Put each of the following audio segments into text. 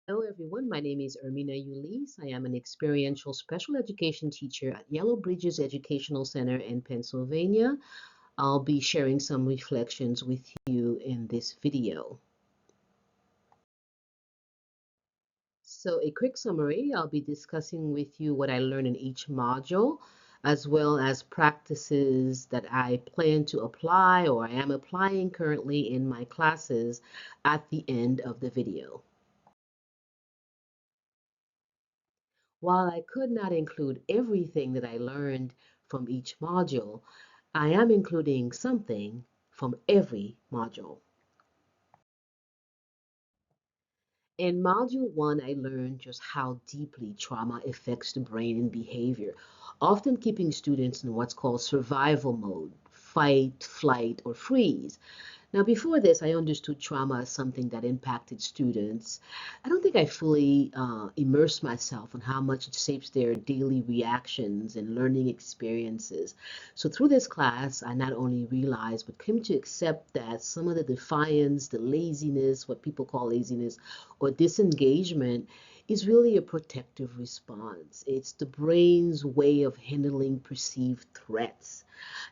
Hello, everyone. My name is Irmina Ulysse. I am an experiential special education teacher at Yellow Bridges Educational Center in Pennsylvania. I'll be sharing some reflections with you in this video. So, a quick summary, I'll be discussing with you what I learned in each module, as well as practices that I plan to apply or I am applying currently in my classes at the end of the video. While I could not include everything that I learned from each module, I am including something from every module. In Module 1, I learned just how deeply trauma affects the brain and behavior, often keeping students in what's called survival mode, fight, flight, or freeze. Now, before this, I understood trauma as something that impacted students. I don't think I fully immersed myself in how much it shapes their daily reactions and learning experiences. So, through this class, I not only realized but came to accept that some of the defiance, the laziness, what people call laziness, or disengagement is really a protective response. It's the brain's way of handling perceived threats.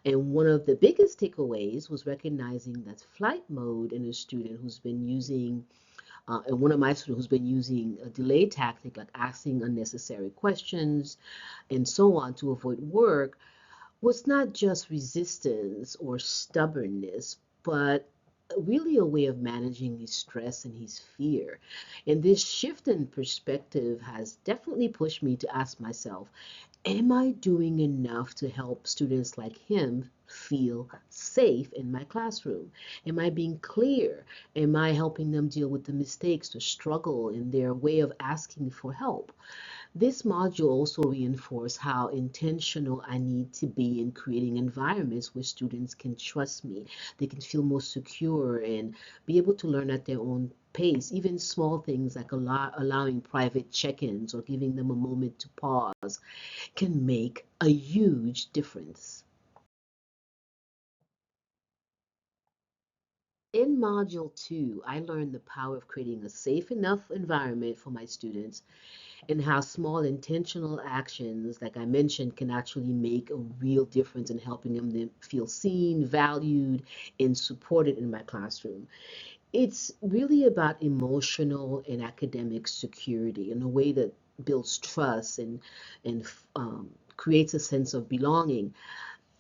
And one of the biggest takeaways was recognizing that flight mode in a student who's been using, and one of my students who's been using a delay tactic, like asking unnecessary questions and so on to avoid work, was not just resistance or stubbornness, but really a way of managing his stress and his fear. And this shift in perspective has definitely pushed me to ask myself, am I doing enough to help students like him feel safe in my classroom? Am I being clear? Am I helping them deal with the mistakes, the struggle, in their way of asking for help? This module also reinforced how intentional I need to be in creating environments where students can trust me. They can feel more secure and be able to learn at their own pace. Even small things like allowing private check-ins or giving them a moment to pause can make a huge difference. In Module 2, I learned the power of creating a safe enough environment for my students and how small intentional actions, like I mentioned, can actually make a real difference in helping them feel seen, valued, and supported in my classroom. It's really about emotional and academic security in a way that builds trust and creates a sense of belonging.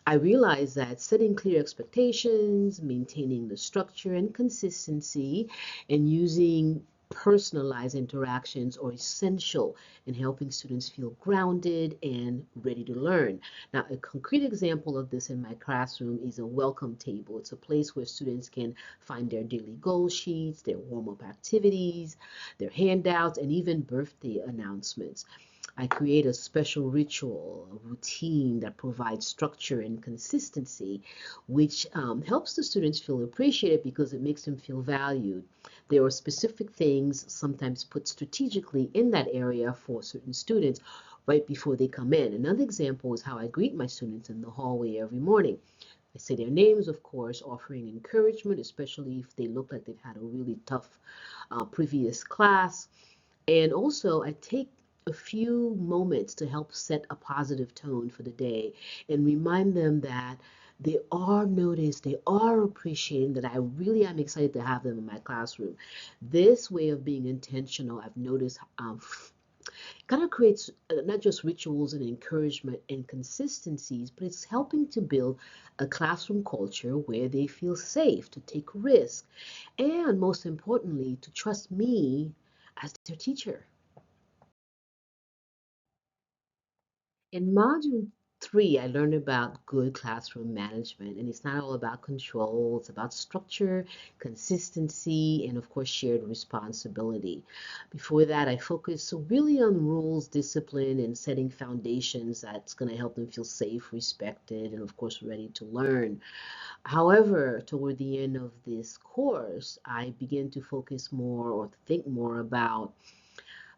I realized that setting clear expectations, maintaining the structure and consistency, and using personalized interactions are essential in helping students feel grounded and ready to learn. Now, a concrete example of this in my classroom is a welcome table. It's a place where students can find their daily goal sheets, their warm up activities, their handouts, and even birthday announcements. I create a special ritual, a routine that provides structure and consistency, which helps the students feel appreciated because it makes them feel valued. There are specific things sometimes put strategically in that area for certain students right before they come in. Another example is how I greet my students in the hallway every morning. I say their names, of course, offering encouragement, especially if they look like they've had a really tough previous class. And also, I take a few moments to help set a positive tone for the day and remind them that they are noticed, they are appreciated, that I really am excited to have them in my classroom. This way of being intentional, I've noticed, kind of creates not just rituals and encouragement and consistencies, but it's helping to build a classroom culture where they feel safe to take risks and, most importantly, to trust me as their teacher. In Module 3, I learned about good classroom management, and it's not all about control, it's about structure, consistency, and of course, shared responsibility. Before that, I focused really on rules, discipline, and setting foundations that's going to help them feel safe, respected, and of course, ready to learn. However, toward the end of this course, I began to focus more or think more about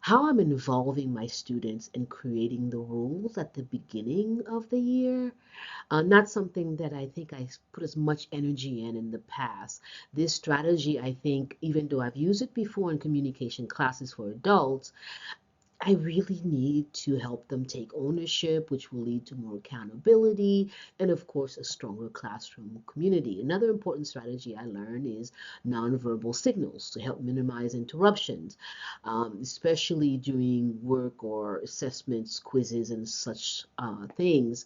how I'm involving my students in creating the rules at the beginning of the year. Not something that I think I put as much energy in the past. This strategy, I think, even though I've used it before in communication classes for adults, I really need to help them take ownership, which will lead to more accountability and, of course, a stronger classroom community. Another important strategy I learned is nonverbal signals to help minimize interruptions, especially during work or assessments, quizzes, and such things.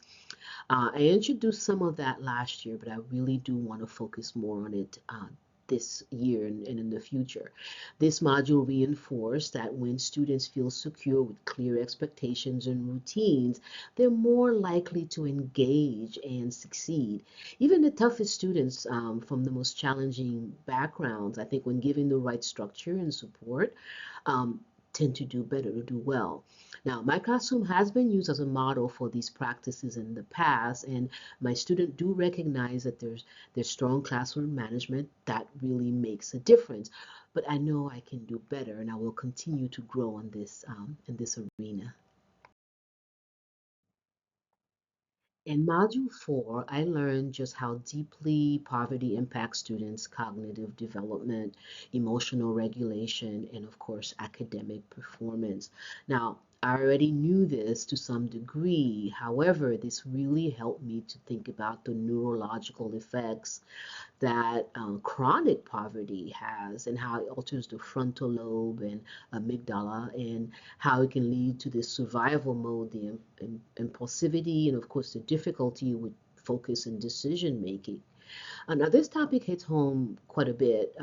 I introduced some of that last year, but I really do want to focus more on it this year and in the future. This module reinforced that when students feel secure with clear expectations and routines, they're more likely to engage and succeed. Even the toughest students from the most challenging backgrounds, I think when given the right structure and support, um, tend to do better, to do well. Now, my classroom has been used as a model for these practices in the past, and my students do recognize that there's strong classroom management that really makes a difference. But I know I can do better, and I will continue to grow in this arena. In Module 4, I learned just how deeply poverty impacts students' cognitive development, emotional regulation, and of course, academic performance. Now, I already knew this to some degree. However, this really helped me to think about the neurological effects that chronic poverty has and how it alters the frontal lobe and amygdala and how it can lead to this survival mode, the impulsivity, and of course the difficulty with focus and decision making. Now, this topic hits home quite a bit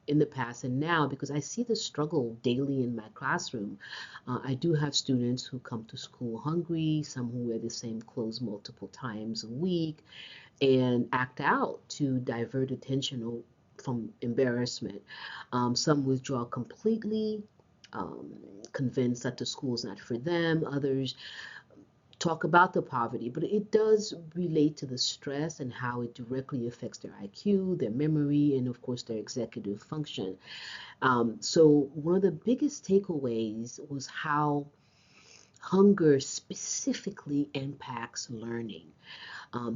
in the past and now because I see the struggle daily in my classroom. I do have students who come to school hungry, some who wear the same clothes multiple times a week, and act out to divert attention from embarrassment. Some withdraw completely, um, convinced that the school is not for them. Others talk about the poverty, but it does relate to the stress and how it directly affects their IQ, their memory, and of course their executive function. So one of the biggest takeaways was how hunger specifically impacts learning.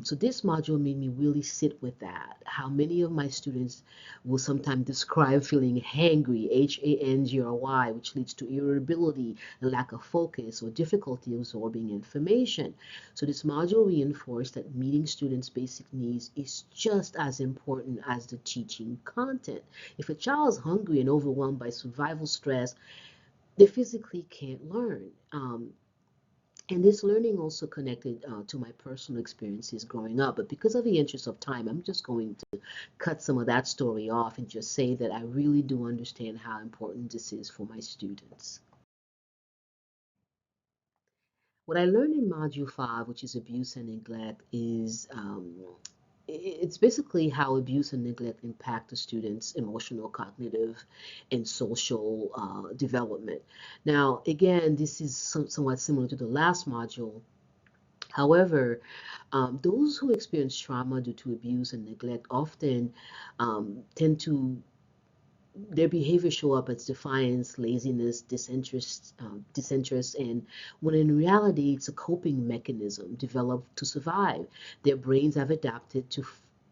So this module made me really sit with that. How many of my students will sometimes describe feeling hangry, hangry, which leads to irritability and lack of focus or difficulty absorbing information. So this module reinforced that meeting students' basic needs is just as important as the teaching content. If a child is hungry and overwhelmed by survival stress, they physically can't learn. And this learning also connected to my personal experiences growing up. But because of the interest of time, I'm just going to cut some of that story off and just say that I really do understand how important this is for my students. What I learned in Module 5, which is abuse and neglect, is it's basically how abuse and neglect impact a student's emotional, cognitive, and social development. Now, again, this is somewhat similar to the last module. However, those who experience trauma due to abuse and neglect often tend to their behavior show up as defiance, laziness, disinterest, and when in reality it's a coping mechanism developed to survive. Their brains have adapted to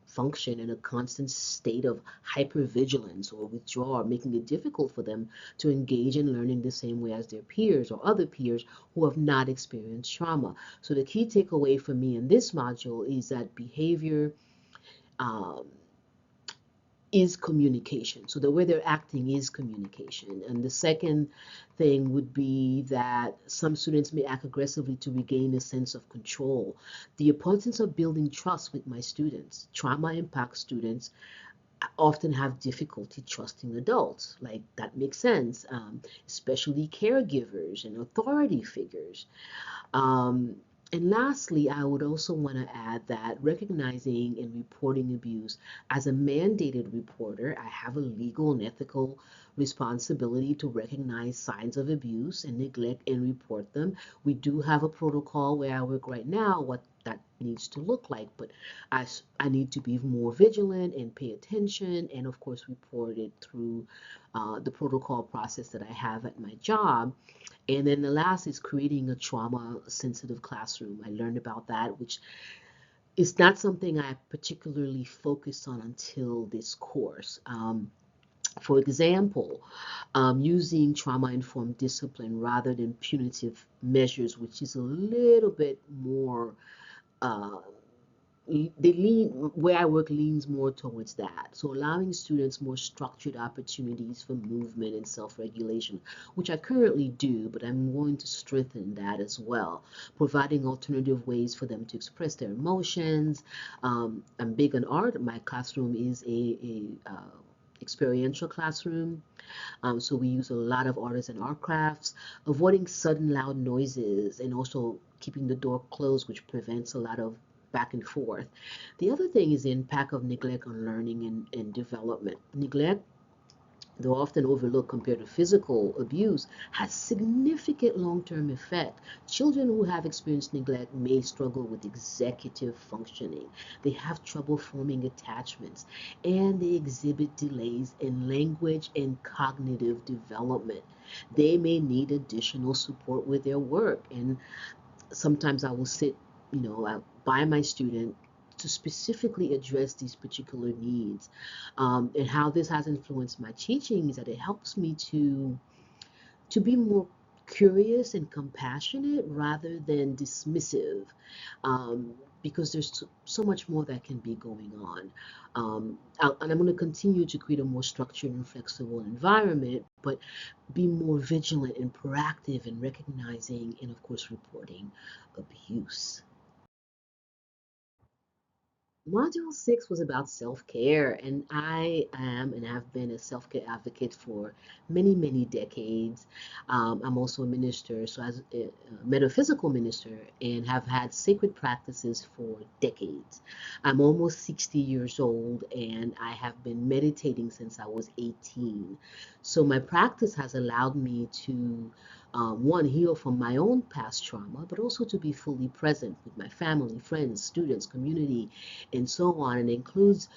function in a constant state of hypervigilance or withdrawal, making it difficult for them to engage in learning the same way as their peers or other peers who have not experienced trauma. So the key takeaway for me in this module is that behavior um, is communication. So the way they're acting is communication. And the second thing would be that some students may act aggressively to regain a sense of control. The importance of building trust with my students. Trauma impacts students often have difficulty trusting adults. Like that makes sense, especially caregivers and authority figures. Um, and lastly, I would also want to add that recognizing and reporting abuse as a mandated reporter, I have a legal and ethical responsibility to recognize signs of abuse and neglect and report them. We do have a protocol where I work right now, what that needs to look like. But I need to be more vigilant and pay attention, and of course report it through the protocol process that I have at my job. And then the last is creating a trauma sensitive classroom. I learned about that, which is not something I particularly focused on until this course. For example, using trauma informed discipline rather than punitive measures, which is a little bit more uh, they lean where I work leans more towards that. So allowing students more structured opportunities for movement and self-regulation, which I currently do, but I'm going to strengthen that as well. Providing alternative ways for them to express their emotions. I'm big on art. My classroom is a experiential classroom. So we use a lot of artists and art crafts, avoiding sudden loud noises and also keeping the door closed, which prevents a lot of back and forth. The other thing is the impact of neglect on learning and development. Neglect, though often overlooked compared to physical abuse, has significant long-term effect. Children who have experienced neglect may struggle with executive functioning. They have trouble forming attachments, and they exhibit delays in language and cognitive development. They may need additional support with their work, and sometimes I will sit, by my student to specifically address these particular needs. And how this has influenced my teaching is that it helps me to be more curious and compassionate rather than dismissive, um, because there's so much more that can be going on. And I'm going to continue to create a more structured and flexible environment, but be more vigilant and proactive in recognizing and, of course, reporting abuse. Module 6 was about self care, and I am and have been a self care advocate for many, many decades. I'm also a minister, so as a metaphysical minister, and have had sacred practices for decades. I'm almost 60 years old, and I have been meditating since I was 18. So my practice has allowed me to one, heal from my own past trauma, but also to be fully present with my family, friends, students, community, and so on. And includes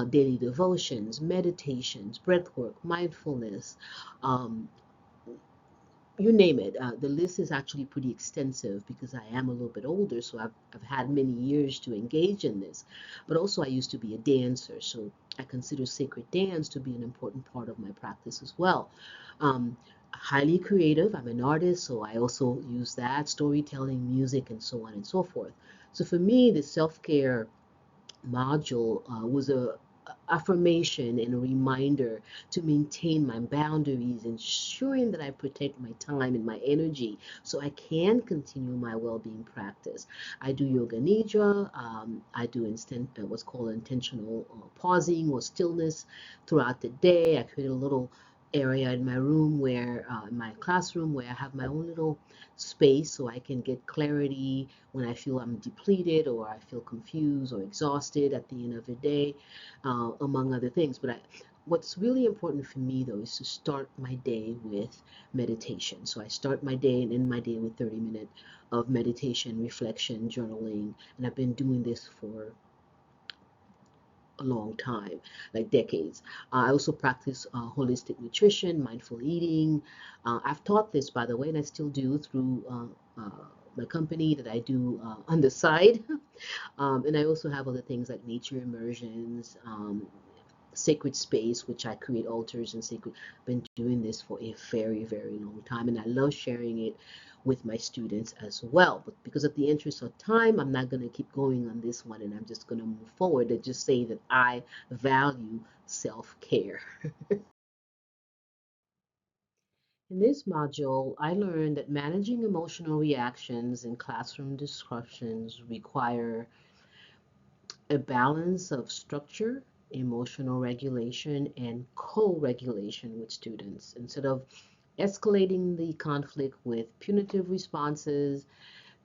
daily devotions, meditations, breath work, mindfulness, um, you name it. The list is actually pretty extensive because I am a little bit older, so I've had many years to engage in this. But also, I used to be a dancer, so I consider sacred dance to be an important part of my practice as well. Um, Highly creative. I'm an artist, so I also use that, storytelling, music, and so on and so forth. So for me, the self-care module was a affirmation and a reminder to maintain my boundaries, ensuring that I protect my time and my energy so I can continue my well-being practice. I do yoga nidra. I do what's called intentional pausing or stillness throughout the day. I create a little area in my room where, in my classroom, where I have my own little space so I can get clarity when I feel I'm depleted or I feel confused or exhausted at the end of the day, among other things. What's really important for me though is to start my day with meditation. So I start my day and end my day with 30 minutes of meditation, reflection, journaling, and I've been doing this for a long time, like decades. I also practice holistic nutrition, mindful eating. I've taught this, by the way, and I still do through my company that I do on the side. And I also have other things like nature immersions, sacred space, which I create altars and sacred. I've been doing this for a very, very long time, and I love sharing it with my students as well. But because of the interest of time, I'm not going to keep going on this one, and I'm just going to move forward and just say that I value self-care. In this module, I learned that managing emotional reactions in classroom disruptions require a balance of structure, emotional regulation, and co-regulation with students. Instead of escalating the conflict with punitive responses,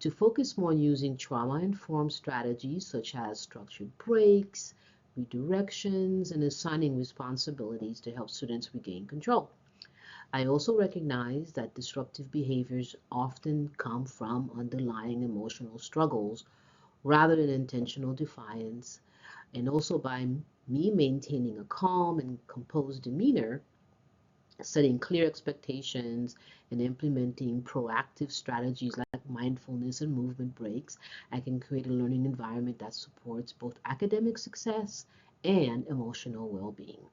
to focus more on using trauma-informed strategies such as structured breaks, redirections, and assigning responsibilities to help students regain control. I also recognize that disruptive behaviors often come from underlying emotional struggles rather than intentional defiance. And also by me maintaining a calm and composed demeanor, setting clear expectations, and implementing proactive strategies like mindfulness and movement breaks, I can create a learning environment that supports both academic success and emotional well being.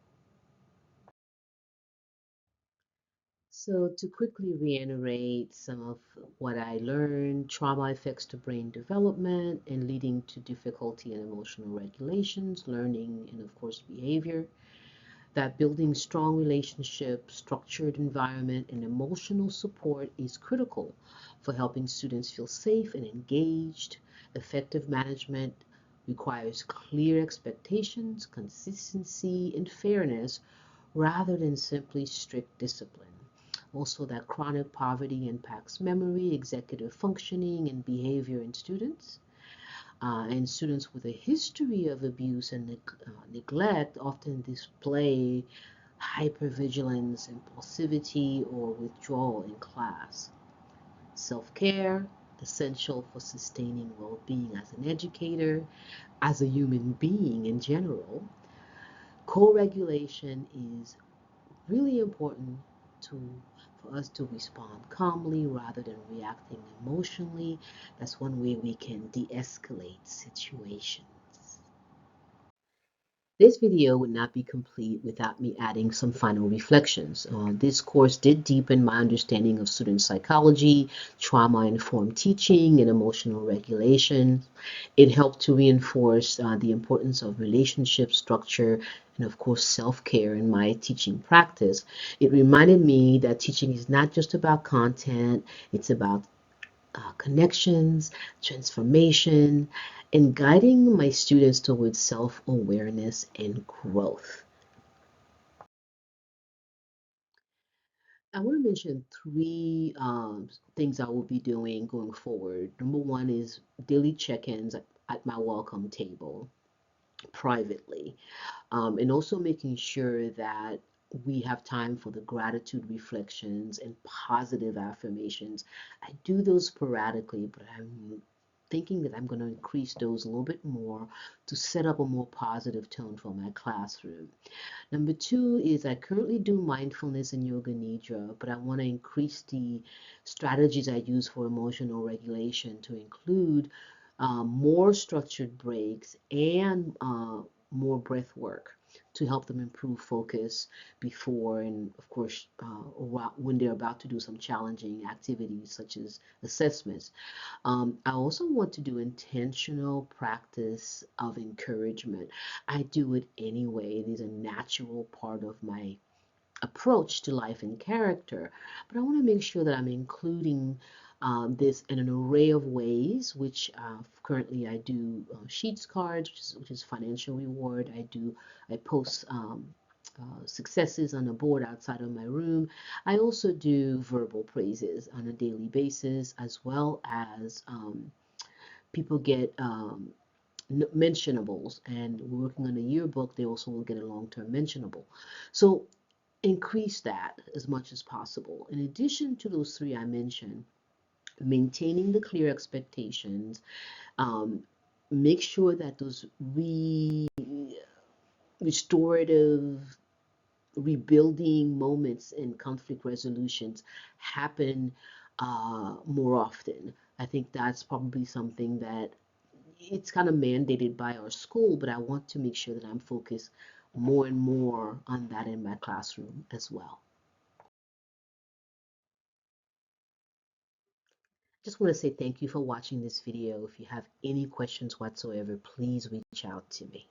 So, to quickly reiterate some of what I learned, trauma affects the brain development and leading to difficulty in emotional regulations, learning, and of course, behavior. That building strong relationships, structured environment, and emotional support is critical for helping students feel safe and engaged. Effective management requires clear expectations, consistency, and fairness rather than simply strict discipline. Also, that chronic poverty impacts memory, executive functioning, and behavior in students. And students with a history of abuse and neglect often display hypervigilance, impulsivity, or withdrawal in class. Self care, essential for sustaining well being as an educator, as a human being in general. Co regulation is really important to for us to respond calmly rather than reacting emotionally. That's one way we can de-escalate situations. This video would not be complete without me adding some final reflections. This course did deepen my understanding of student psychology, trauma-informed teaching, and emotional regulation. It helped to reinforce the importance of relationship structure and, of course, self-care in my teaching practice. It reminded me that teaching is not just about content, it's about connections, transformation, and guiding my students towards self awareness and growth. I want to mention three things I will be doing going forward. Number one is daily check ins at my welcome table privately, and also making sure that we have time for the gratitude reflections and positive affirmations. I do those sporadically, but I'm thinking that I'm going to increase those a little bit more to set up a more positive tone for my classroom. Number two is I currently do mindfulness and yoga nidra, but I want to increase the strategies I use for emotional regulation to include more structured breaks and more breath work to help them improve focus before and, of course, when they're about to do some challenging activities such as assessments. I also want to do intentional practice of encouragement. I do it anyway. It is a natural part of my approach to life and character. But I want to make sure that I'm including this in an array of ways, which currently I do sheets cards, which is financial reward. I post successes on a board outside of my room. I also do verbal praises on a daily basis, as well as people get mentionables, and we're working on a yearbook. They also will get a long-term mentionable. So increase that as much as possible. In addition to those three I mentioned, maintaining the clear expectations, um, make sure that those restorative, rebuilding moments and conflict resolutions happen more often. I think that's probably something that it's kind of mandated by our school, but I want to make sure that I'm focused more and more on that in my classroom as well. Just want to say thank you for watching this video. If you have any questions whatsoever, please reach out to me.